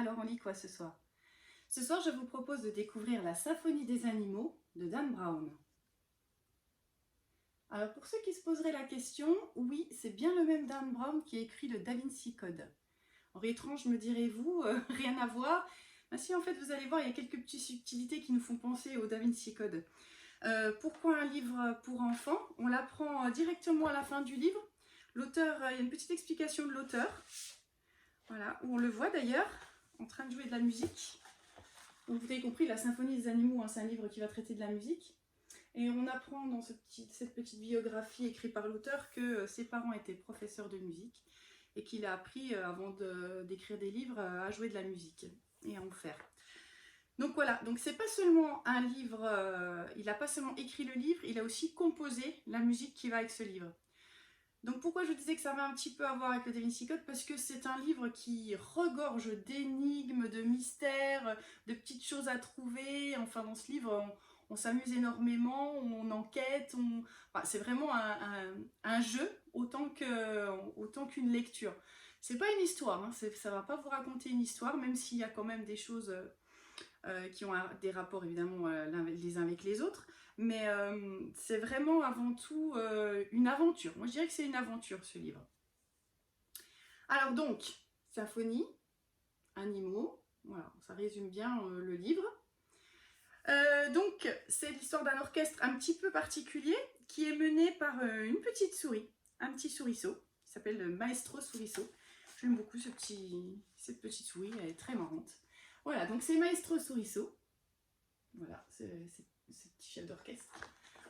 Alors on lit quoi ce soir? Ce soir je vous propose de découvrir la Symphonie des animaux de Dan Brown. Alors pour ceux qui se poseraient la question, oui, c'est bien le même Dan Brown qui a écrit le Da Vinci Code. Alors étrange me direz-vous, rien à voir. Ben si, en fait vous allez voir, il y a quelques petites subtilités qui nous font penser au Da Vinci Code. Pourquoi un livre pour enfants? On l'apprend directement à la fin du livre. L'auteur, il y a une petite explication de l'auteur. Voilà, où on le voit d'ailleurs, en train de jouer de la musique. Donc vous avez compris, la Symphonie des animaux, hein, c'est un livre qui va traiter de la musique. Et on apprend dans cette petite biographie écrite par l'auteur que ses parents étaient professeurs de musique et qu'il a appris, avant d'écrire des livres, à jouer de la musique et à en faire. Donc voilà, donc c'est pas seulement un livre, il n'a pas seulement écrit le livre, il a aussi composé la musique qui va avec ce livre. Donc pourquoi je disais que ça va un petit peu à voir avec le Da Vinci Code? Parce que c'est un livre qui regorge d'énigmes, de mystères, de petites choses à trouver. Enfin dans ce livre, on s'amuse énormément, on enquête, enfin, c'est vraiment un jeu autant qu'une lecture. C'est pas une histoire, hein, ça va pas vous raconter une histoire, même s'il y a quand même des choses qui ont des rapports évidemment les uns avec les autres. Mais c'est vraiment avant tout une aventure. Moi je dirais que c'est une aventure ce livre. Alors donc, symphonie, animaux, voilà, ça résume bien le livre. Donc c'est l'histoire d'un orchestre un petit peu particulier qui est mené par une petite souris, un petit souriceau, qui s'appelle le Maestro Souriceau. J'aime beaucoup cette petite souris, elle est très marrante. Voilà, donc c'est Maestro Souriceau. Voilà, c'est ce petit chef d'orchestre.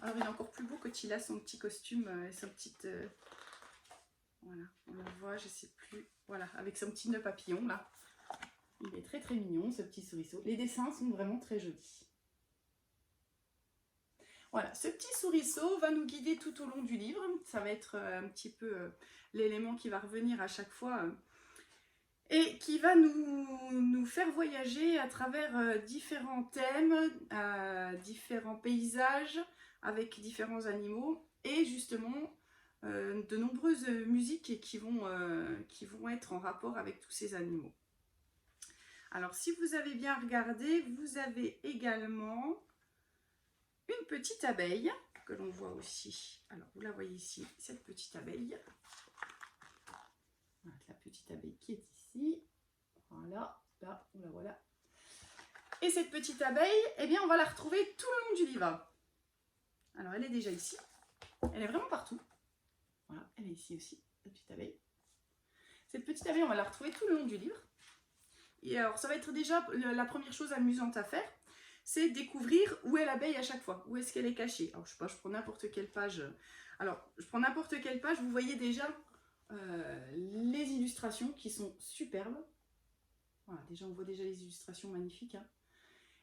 Alors il est encore plus beau quand il a son petit costume et son petite... voilà, on le voit, je sais plus. Voilà, avec son petit nœud papillon là. Il est très très mignon ce petit souriceau. Les dessins sont vraiment très jolis. Voilà, ce petit souriceau va nous guider tout au long du livre. Ça va être un petit peu l'élément qui va revenir à chaque fois et qui va nous faire voyager à travers différents thèmes, différents paysages, avec différents animaux et justement de nombreuses musiques qui vont être en rapport avec tous ces animaux. Alors si vous avez bien regardé, vous avez également une petite abeille que l'on voit aussi. Alors vous la voyez ici, cette petite abeille. Voilà, la petite abeille qui est ici. Voilà, là, la voilà. Et cette petite abeille, eh bien on va la retrouver tout le long du livre. Alors elle est déjà ici. Elle est vraiment partout. Voilà, elle est ici aussi, la petite abeille. Cette petite abeille, on va la retrouver tout le long du livre. Et alors ça va être déjà la première chose amusante à faire, c'est découvrir où est l'abeille à chaque fois, où est-ce qu'elle est cachée. Alors je sais pas, je prends n'importe quelle page. Alors je prends n'importe quelle page, vous voyez déjà les illustrations qui sont superbes. Voilà, déjà on voit déjà les illustrations magnifiques. Hein.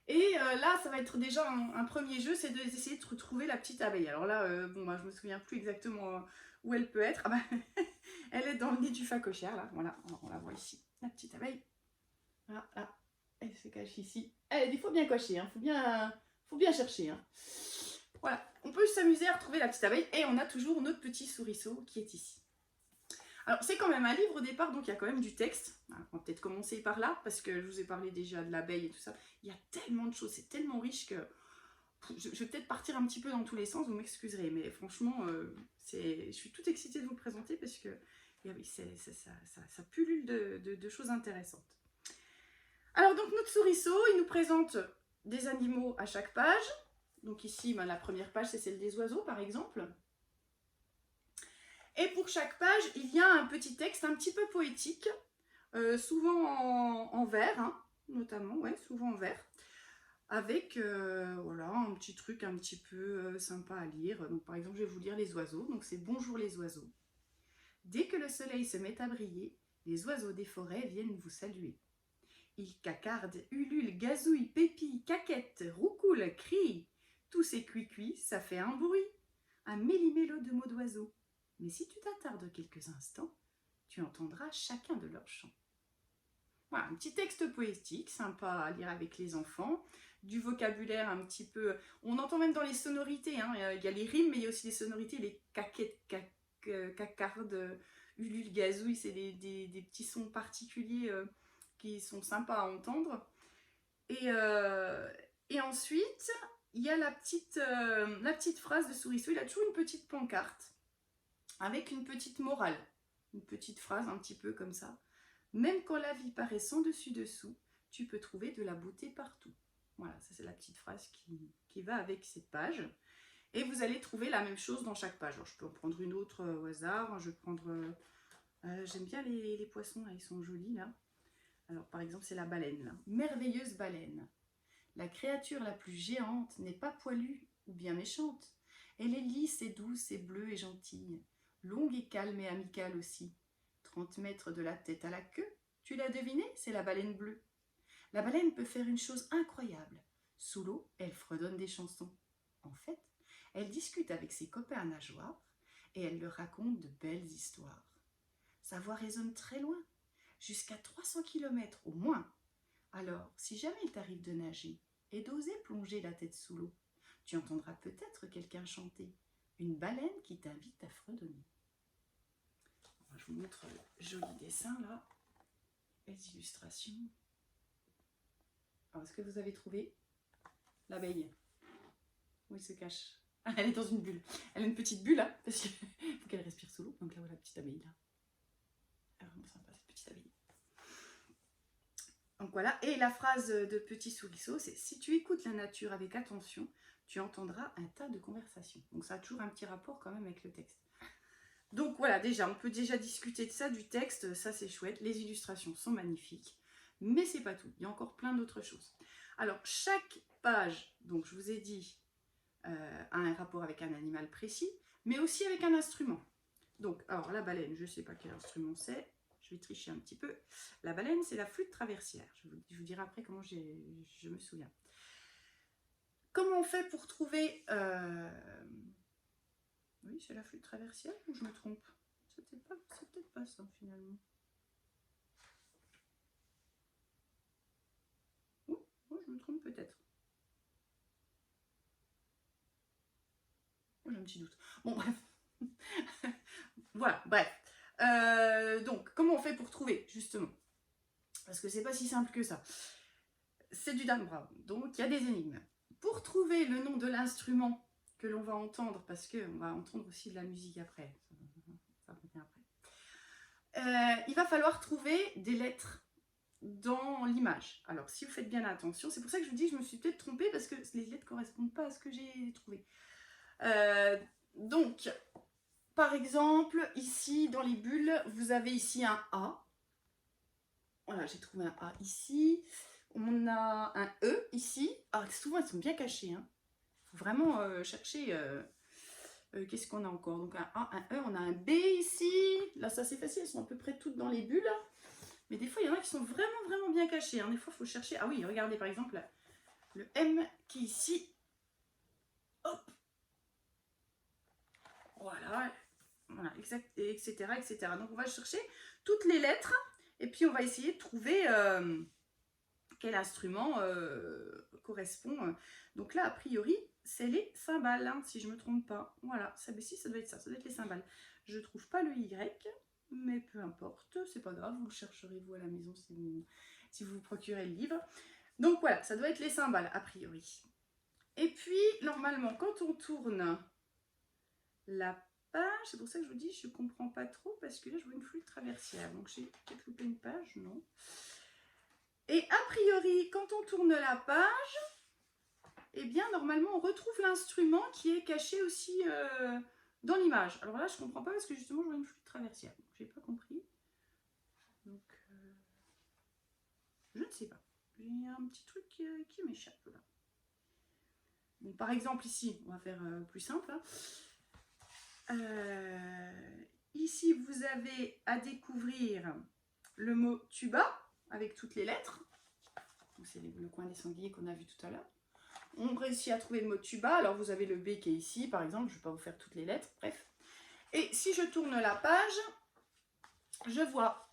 Et là, ça va être déjà un premier jeu, c'est d'essayer de retrouver la petite abeille. Alors là, bon, bah, je me souviens plus exactement où elle peut être. Ah bah, elle est dans le nid du phacochère, là. Voilà, on la voit ici, la petite abeille. Voilà, là, elle se cache ici. Elle est des fois bien cachée, hein. Faut bien chercher. Hein. Voilà, on peut s'amuser à retrouver la petite abeille et on a toujours notre petit souriceau qui est ici. Alors c'est quand même un livre au départ, donc il y a quand même du texte. Alors, on va peut-être commencer par là, parce que je vous ai parlé déjà de l'abeille et tout ça. Il y a tellement de choses, c'est tellement riche que je vais peut-être partir un petit peu dans tous les sens, vous m'excuserez. Mais franchement, je suis toute excitée de vous le présenter parce que ça pullule de choses intéressantes. Alors donc notre souriceau, il nous présente des animaux à chaque page. Donc ici, ben, la première page, c'est celle des oiseaux par exemple. Et pour chaque page, il y a un petit texte un petit peu poétique, souvent en vers, hein, notamment, ouais, souvent en vers, avec voilà, un petit truc un petit peu sympa à lire. Donc par exemple, je vais vous lire les oiseaux. Donc c'est Bonjour les oiseaux. Dès que le soleil se met à briller, les oiseaux des forêts viennent vous saluer. Ils cacardent, ululent, gazouillent, pépillent, caquettent, roucoulent, crient. Tous ces cuits-cuits, ça fait un bruit, un méli-mélo de mots d'oiseaux. Mais si tu t'attardes quelques instants, tu entendras chacun de leurs chants. Voilà, un petit texte poétique, sympa à lire avec les enfants, du vocabulaire un petit peu... On entend même dans les sonorités, hein, il y a les rimes, mais il y a aussi les sonorités, les caquettes, cacardes, ulule, gazouille, c'est des petits sons particuliers qui sont sympas à entendre. Et ensuite, il y a la petite phrase de Souriceau. Il a toujours une petite pancarte avec une petite morale. Une petite phrase un petit peu comme ça. Même quand la vie paraît sans dessus-dessous, tu peux trouver de la beauté partout. Voilà, ça c'est la petite phrase qui va avec cette page. Et vous allez trouver la même chose dans chaque page. Alors, je peux en prendre une autre au hasard. Je vais prendre... j'aime bien les poissons, là, ils sont jolis là. Alors par exemple, c'est la baleine là. Merveilleuse baleine. La créature la plus géante n'est pas poilue ou bien méchante. Elle est lisse et douce et bleue et gentille. Longue et calme et amicale aussi. 30 mètres de la tête à la queue. Tu l'as deviné, c'est la baleine bleue. La baleine peut faire une chose incroyable. Sous l'eau, elle fredonne des chansons. En fait, elle discute avec ses copains nageoires et elle leur raconte de belles histoires. Sa voix résonne très loin, jusqu'à 300 km au moins. Alors, si jamais il t'arrive de nager et d'oser plonger la tête sous l'eau, tu entendras peut-être quelqu'un chanter, une baleine qui t'invite à fredonner. Je vous montre le joli dessin là, les illustrations. Alors, est-ce que vous avez trouvé l'abeille? Où elle se cache? Elle est dans une bulle. Elle a une petite bulle là, parce qu'il faut qu'elle respire sous l'eau. Donc là, voilà la petite abeille là. Elle est vraiment sympa cette petite abeille. Donc voilà, et la phrase de Petit Souriceau, c'est « Si tu écoutes la nature avec attention, tu entendras un tas de conversations. » Donc ça a toujours un petit rapport quand même avec le texte. Donc voilà, déjà, on peut déjà discuter de ça, du texte, ça c'est chouette. Les illustrations sont magnifiques, mais c'est pas tout. Il y a encore plein d'autres choses. Alors, chaque page, donc je vous ai dit, a un rapport avec un animal précis, mais aussi avec un instrument. Donc, alors la baleine, je ne sais pas quel instrument c'est. Je vais tricher un petit peu. La baleine, c'est la flûte traversière. Je vous dirai après comment je me souviens. Comment on fait pour trouver... Oui, c'est la flûte traversière ou je me trompe? C'est peut-être pas ça finalement. Oh, je me trompe peut-être. Oh, j'ai un petit doute. Bon, bref. Voilà, bref. Donc, comment on fait pour trouver, justement? Parce que c'est pas si simple que ça. C'est du Dan Brown, donc il y a des énigmes. Pour trouver le nom de l'instrument que l'on va entendre, parce qu'on va entendre aussi de la musique après, ça revient après, il va falloir trouver des lettres dans l'image. Alors, si vous faites bien attention, c'est pour ça que je vous dis que je me suis peut-être trompée, parce que les lettres ne correspondent pas à ce que j'ai trouvé. Donc, par exemple, ici, dans les bulles, vous avez ici un A. Voilà, j'ai trouvé un A ici. On a un E ici. Ah, souvent, elles sont bien cachées. Il faut vraiment chercher. Qu'est-ce qu'on a encore? Donc, un A, un E. On a un B ici. Là, ça, c'est facile. Elles sont à peu près toutes dans les bulles. Mais des fois, il y en a qui sont vraiment bien cachées. Des fois, il faut chercher. Ah oui, regardez, par exemple, le M qui est ici. Hop. Voilà, etc. Donc, on va chercher toutes les lettres et puis on va essayer de trouver quel instrument correspond. Donc là, a priori, c'est les cymbales, si je ne me trompe pas. Voilà, ça doit être ça, ça doit être les cymbales. Je ne trouve pas le Y, mais peu importe, c'est pas grave, vous le chercherez vous à la maison si vous procurez le livre. Donc voilà, ça doit être les cymbales, a priori. Et puis, normalement, quand on tourne la page, c'est pour ça que je vous dis, je ne comprends pas trop, parce que là, je vois une flûte traversière. Donc, j'ai peut-être loupé une page, non. Et a priori, quand on tourne la page, eh bien, normalement, on retrouve l'instrument qui est caché aussi dans l'image. Alors là, je ne comprends pas, parce que justement, je vois une flûte traversière. Donc, je n'ai pas compris. Donc, je ne sais pas. J'ai un petit truc qui m'échappe, là. Bon, par exemple, ici, on va faire plus simple, ici, vous avez à découvrir le mot tuba avec toutes les lettres. C'est le coin des sangliers qu'on a vu tout à l'heure. On réussit à trouver le mot tuba. Alors, vous avez le B qui est ici, par exemple. Je ne vais pas vous faire toutes les lettres, bref. Et si je tourne la page, je vois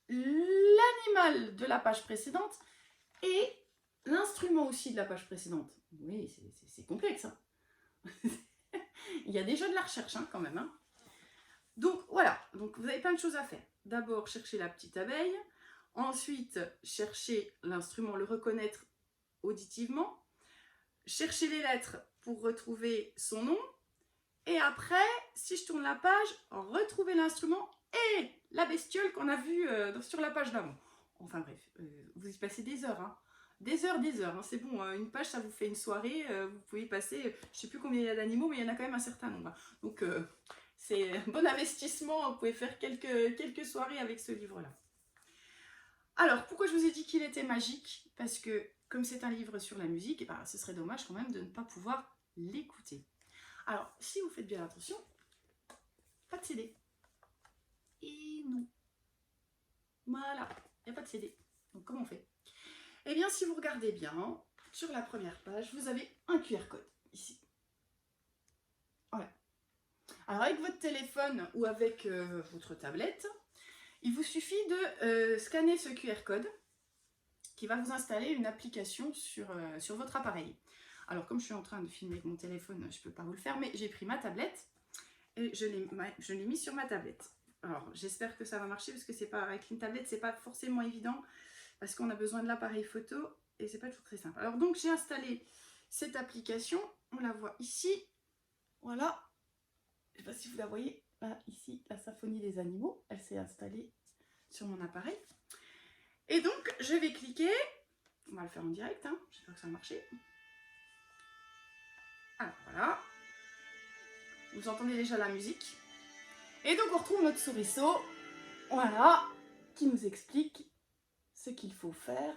l'animal de la page précédente et l'instrument aussi de la page précédente. Oui, c'est complexe. Il y a déjà de la recherche quand même. Donc voilà, donc vous avez plein de choses à faire. D'abord, chercher la petite abeille. Ensuite, chercher l'instrument, le reconnaître auditivement. Chercher les lettres pour retrouver son nom. Et après, si je tourne la page, retrouver l'instrument et la bestiole qu'on a vue sur la page d'avant. Enfin bref, vous y passez des heures, hein. Des heures, hein. C'est bon, une page, ça vous fait une soirée. Vous pouvez y passer, je ne sais plus combien il y a d'animaux, mais il y en a quand même un certain nombre. Donc, c'est un bon investissement. Vous pouvez faire quelques soirées avec ce livre-là. Alors, pourquoi je vous ai dit qu'il était magique? Parce que, comme c'est un livre sur la musique, ben, ce serait dommage quand même de ne pas pouvoir l'écouter. Alors, si vous faites bien attention, pas de CD. Et non. Voilà, il n'y a pas de CD. Donc, comment on fait? Eh bien, si vous regardez bien, sur la première page, vous avez un QR code, ici. Voilà. Alors, avec votre téléphone ou avec votre tablette, il vous suffit de scanner ce QR code qui va vous installer une application sur votre appareil. Alors, comme je suis en train de filmer avec mon téléphone, je ne peux pas vous le faire, mais j'ai pris ma tablette et je l'ai mis sur ma tablette. Alors, j'espère que ça va marcher parce que c'est pas avec une tablette, c'est pas forcément évident parce qu'on a besoin de l'appareil photo et c'est pas toujours très simple. Alors, donc, j'ai installé cette application. On la voit ici. Voilà. Je ne sais pas si vous la voyez. Là, ici, la symphonie des animaux. Elle s'est installée sur mon appareil. Et donc, je vais cliquer. On va le faire en direct, hein. J'espère que ça va marcher. Alors, voilà. Vous entendez déjà la musique. Et donc, on retrouve notre souriceau. Voilà. Qui nous explique ce qu'il faut faire.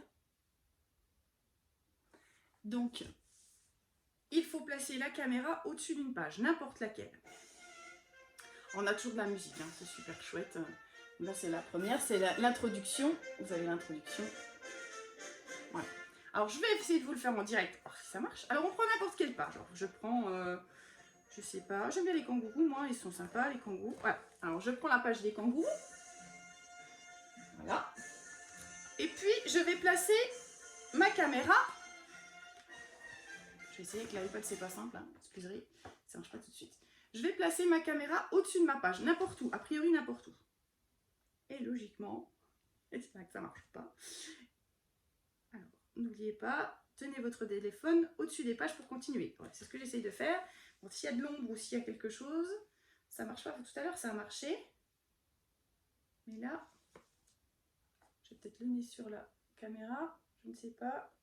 Donc, il faut placer la caméra au-dessus d'une page, n'importe laquelle. On a toujours de la musique, hein. C'est super chouette. Là, c'est la première, c'est l'introduction. Vous avez l'introduction. Voilà. Alors, je vais essayer de vous le faire en direct, voir si ça marche. Alors, on prend n'importe quelle page. Alors, je prends, je sais pas, j'aime bien les kangourous, moi, ils sont sympas, les kangourous. Voilà. Alors, je prends la page des kangourous. Voilà. Et puis, je vais placer ma caméra. Je vais essayer avec l'iPad, c'est pas simple, hein. Excusez, ça marche pas tout de suite. Je vais placer ma caméra au-dessus de ma page, n'importe où, a priori n'importe où. Et logiquement, j'espère que ça marche pas. Alors, n'oubliez pas, tenez votre téléphone au-dessus des pages pour continuer. Ouais, c'est ce que j'essaye de faire. Bon, s'il y a de l'ombre ou s'il y a quelque chose, ça marche pas. Tout à l'heure, ça a marché. Mais là, je vais peut-être le nez sur la caméra. Je ne sais pas.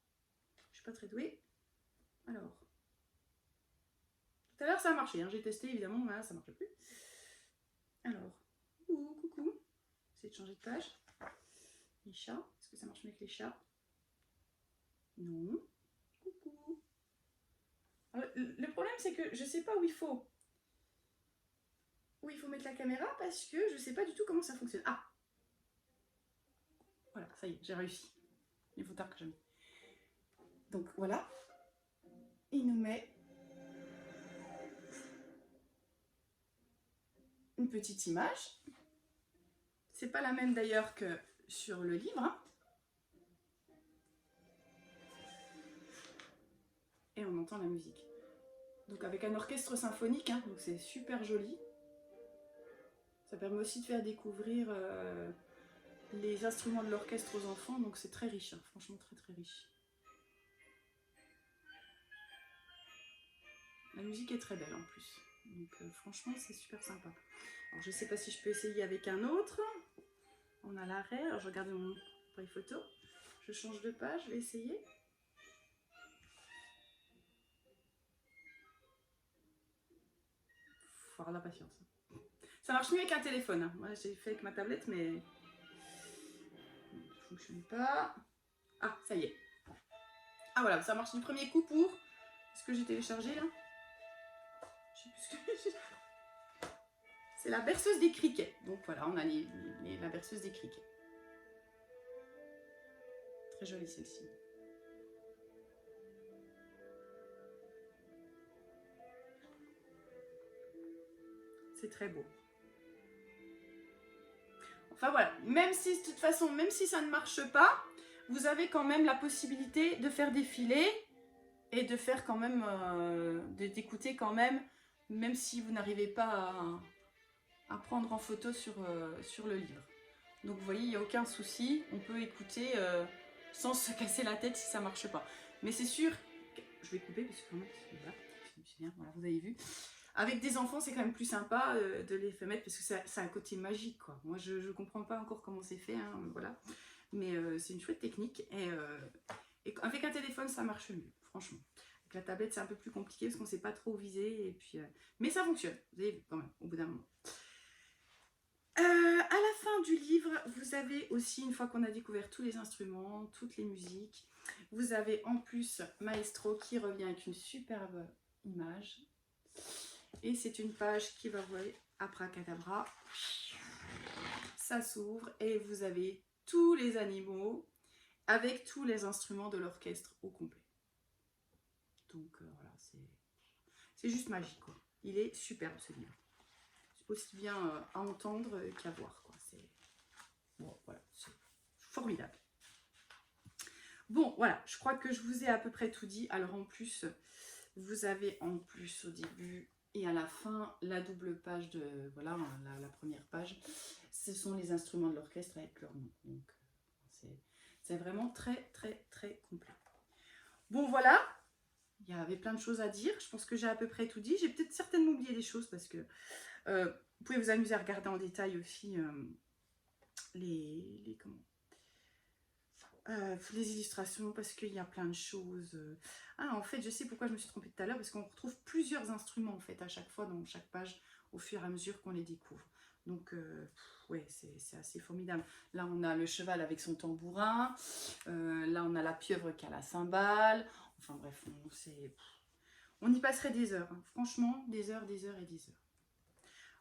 Je suis pas très douée. Alors, tout à l'heure, ça a marché. Hein. J'ai testé, évidemment. Là, ça ne marche plus. Alors, coucou. Essayez de changer de page. Les chats. Est-ce que ça marche mieux avec les chats? Non. Coucou. Alors, le problème, c'est que je ne sais pas où il faut mettre la caméra parce que je ne sais pas du tout comment ça fonctionne. Ah! Voilà, ça y est, j'ai réussi. Il faut tard que jamais. Donc voilà. Il nous met une petite image. C'est pas la même d'ailleurs que sur le livre. Hein. Et on entend la musique. Donc avec un orchestre symphonique, hein, donc c'est super joli. Ça permet aussi de faire découvrir les instruments de l'orchestre aux enfants, donc c'est très riche, hein, franchement très très riche. La musique est très belle en plus, donc franchement c'est super sympa. Alors je sais pas si je peux essayer avec un autre. On a l'arrêt, alors je regarde mon appareil photo, je change de page, je vais essayer. Faut avoir de la patience. Ça marche mieux avec un téléphone. Hein. Moi j'ai fait avec ma tablette, mais ça ne fonctionne pas. Ah, ça y est. Ah voilà, ça marche du premier coup pour ce que j'ai téléchargé là. Je sais plus ce que j'ai. C'est la berceuse des criquets. Donc voilà, on a la berceuse des criquets. Très jolie celle-ci. C'est très beau. Enfin voilà, même si de toute façon, même si ça ne marche pas, vous avez quand même la possibilité de faire défiler et de faire quand même, d'écouter quand même si vous n'arrivez pas à prendre en photo sur le livre. Donc vous voyez, il n'y a aucun souci, on peut écouter sans se casser la tête si ça ne marche pas. Mais c'est sûr, je vais couper parce que voilà, c'est bien, voilà, vous avez vu. Avec des enfants, c'est quand même plus sympa de les faire mettre parce que ça a un côté magique, quoi. Moi, je ne comprends pas encore comment c'est fait, hein, voilà. Mais c'est une chouette technique. Et avec un téléphone, ça marche mieux, franchement. Avec la tablette, c'est un peu plus compliqué parce qu'on ne sait pas trop viser. Et puis, mais ça fonctionne, vous avez vu quand même, au bout d'un moment. À la fin du livre, vous avez aussi, une fois qu'on a découvert tous les instruments, toutes les musiques, vous avez en plus Maestro qui revient avec une superbe image. Et c'est une page qui va voir abracadabra. Ça s'ouvre et vous avez tous les animaux avec tous les instruments de l'orchestre au complet. Donc voilà, c'est juste magique, quoi. Il est superbe ce livre. Aussi bien à entendre qu'à voir, quoi. Bon, voilà, c'est formidable. Bon, voilà, je crois que je vous ai à peu près tout dit. Alors en plus, vous avez en plus au début et à la fin la double page de, voilà, la première page. Ce sont les instruments de l'orchestre avec leur nom. Donc c'est vraiment très, très, très complet. Bon, voilà. Il y avait plein de choses à dire. Je pense que j'ai à peu près tout dit. J'ai peut-être certainement oublié des choses parce que vous pouvez vous amuser à regarder en détail aussi les illustrations parce qu'il y a plein de choses. Ah, en fait, je sais pourquoi je me suis trompée tout à l'heure parce qu'on retrouve plusieurs instruments en fait à chaque fois dans chaque page au fur et à mesure qu'on les découvre. Donc, ouais, c'est assez formidable. Là, on a le cheval avec son tambourin. Là, on a la pieuvre qui a la cymbale. Enfin bref, on y passerait des heures. Hein. Franchement, des heures et des heures.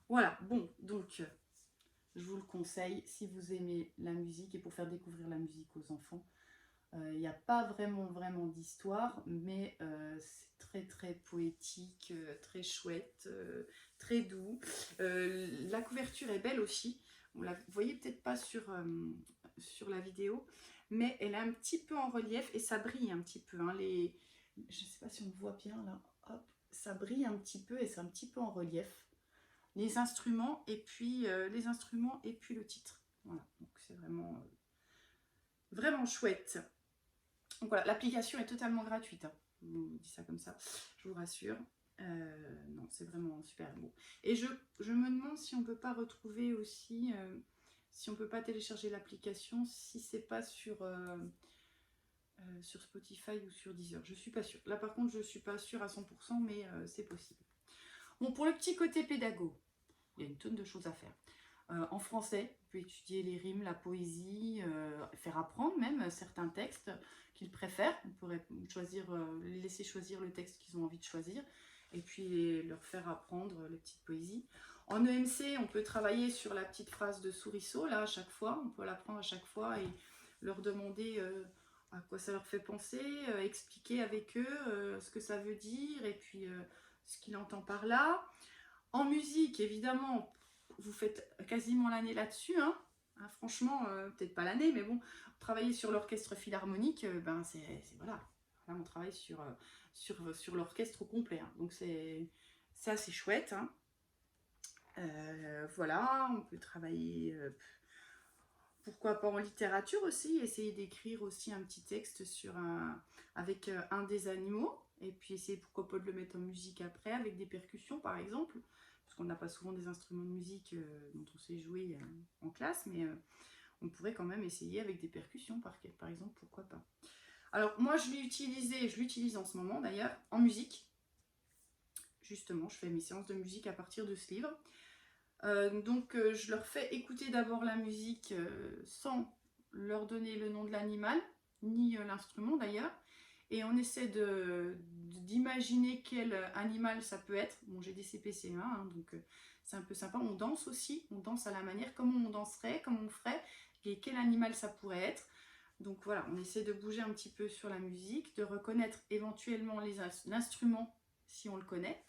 Voilà, bon, donc, je vous le conseille si vous aimez la musique et pour faire découvrir la musique aux enfants. Il n'y a pas vraiment d'histoire, mais c'est très très poétique, très chouette, très doux. La couverture est belle aussi. Vous ne la voyez peut-être pas sur la vidéo, mais elle est un petit peu en relief et ça brille un petit peu. Hein, je ne sais pas si on voit bien là, hop, ça brille un petit peu et c'est un petit peu en relief. Les instruments et puis le titre. Voilà, donc c'est vraiment chouette. Donc voilà, l'application est totalement gratuite. Hein. Je vous dis ça comme ça, je vous rassure. Non, c'est vraiment super beau. Et je me demande si on ne peut pas retrouver aussi, si on ne peut pas télécharger l'application, si c'est pas sur Spotify ou sur Deezer. Je ne suis pas sûre. Là par contre, je ne suis pas sûre à 100%, mais c'est possible. Bon, pour le petit côté pédago, il y a une tonne de choses à faire. En français, on peut étudier les rimes, la poésie, faire apprendre même certains textes qu'ils préfèrent. On pourrait les laisser choisir le texte qu'ils ont envie de choisir et puis leur faire apprendre les petites poésies. En EMC, on peut travailler sur la petite phrase de Souriceau, là, à chaque fois. On peut l'apprendre à chaque fois et leur demander à quoi ça leur fait penser, expliquer avec eux ce que ça veut dire et puis ce qu'il entend par là. En musique, évidemment, vous faites quasiment l'année là-dessus. Hein. Franchement, peut-être pas l'année, mais bon, travailler sur l'orchestre philharmonique, ben voilà. Là, on travaille sur l'orchestre au complet. Hein. Donc, c'est assez chouette. Hein. Voilà, on peut travailler, pourquoi pas en littérature aussi, essayer d'écrire aussi un petit texte avec un des animaux, et puis essayer pourquoi pas de le mettre en musique après, avec des percussions par exemple. Parce qu'on n'a pas souvent des instruments de musique dont on sait jouer en classe, mais on pourrait quand même essayer avec des percussions par exemple, pourquoi pas. Alors moi je l'utilise en ce moment d'ailleurs en musique. Justement, je fais mes séances de musique à partir de ce livre. Donc je leur fais écouter d'abord la musique sans leur donner le nom de l'animal, ni l'instrument d'ailleurs. Et on essaie d'imaginer quel animal ça peut être. Bon, j'ai des CPC1, hein, donc c'est un peu sympa. On danse aussi, on danse à la manière, comment on danserait, comment on ferait, et quel animal ça pourrait être. Donc voilà, on essaie de bouger un petit peu sur la musique, de reconnaître éventuellement l'instrument si on le connaît.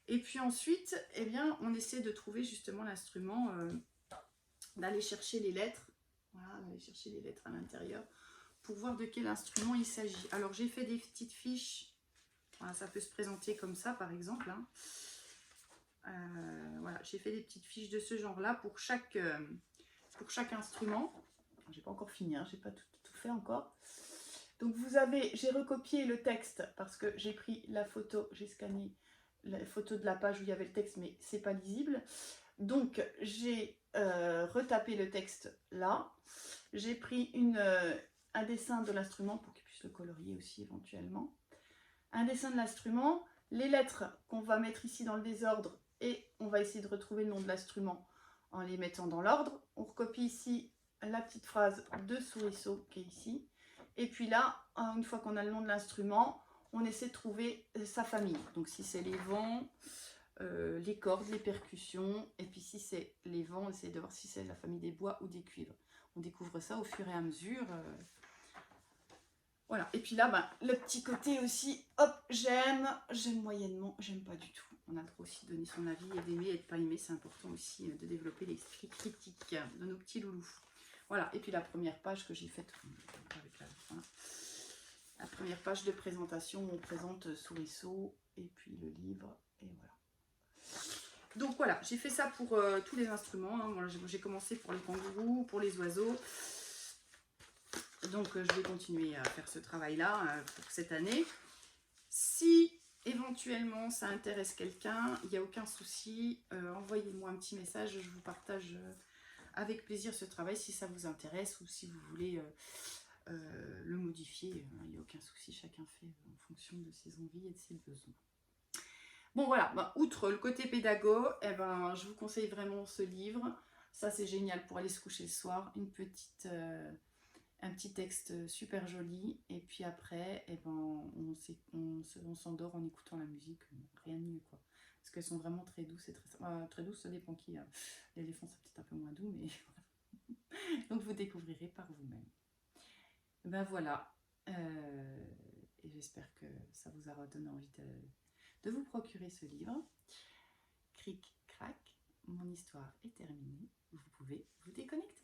Et puis ensuite, eh bien, on essaie de trouver justement l'instrument, d'aller chercher les lettres. Voilà, d'aller chercher les lettres à l'intérieur pour voir de quel instrument il s'agit. Alors j'ai fait des petites fiches, voilà, ça peut se présenter comme ça par exemple. Hein. Voilà, j'ai fait des petites fiches de ce genre-là pour chaque pour chaque instrument. J'ai pas encore fini, hein, j'ai pas tout fait encore. Donc vous avez, j'ai recopié le texte parce que j'ai pris la photo, j'ai scanné la photo de la page où il y avait le texte, mais c'est pas lisible. Donc j'ai retapé le texte là. J'ai pris un dessin de l'instrument pour qu'il puisse le colorier aussi éventuellement. Un dessin de l'instrument, les lettres qu'on va mettre ici dans le désordre et on va essayer de retrouver le nom de l'instrument en les mettant dans l'ordre. On recopie ici la petite phrase de Souriceau qui est ici. Et puis là, une fois qu'on a le nom de l'instrument, on essaie de trouver sa famille. Donc si c'est les vents, les cordes, les percussions. Et puis si c'est les vents, on essaie de voir si c'est la famille des bois ou des cuivres. On découvre ça au fur et à mesure. Voilà. Et puis là, ben, le petit côté aussi, hop, j'aime moyennement, j'aime pas du tout. On a le droit aussi de donner son avis et d'aimer et de pas aimer. C'est important aussi de développer l'esprit critique de nos petits loulous. Voilà, et puis la première page que j'ai faite, avec la première page de présentation où on présente Souriceau et puis le livre, et voilà. Donc voilà, j'ai fait ça pour tous les instruments, hein. Voilà, j'ai commencé pour les kangourous, pour les oiseaux, donc je vais continuer à faire ce travail-là pour cette année. Si éventuellement ça intéresse quelqu'un, il n'y a aucun souci, envoyez-moi un petit message, je vous partage avec plaisir ce travail si ça vous intéresse ou si vous voulez le modifier, il n'y a aucun souci, chacun fait en fonction de ses envies et de ses besoins. Bon voilà, ben, outre le côté pédago, eh ben, je vous conseille vraiment ce livre, ça c'est génial pour aller se coucher le soir, un petit texte super joli et puis après eh ben, on s'endort en écoutant la musique, rien de mieux quoi. Parce qu'elles sont vraiment très douces et très douces, ça dépend qui. L'éléphant c'est peut-être un peu moins doux, mais donc vous découvrirez par vous-même. Ben voilà, et j'espère que ça vous aura donné envie de vous procurer ce livre. Cric, crac, mon histoire est terminée, vous pouvez vous déconnecter.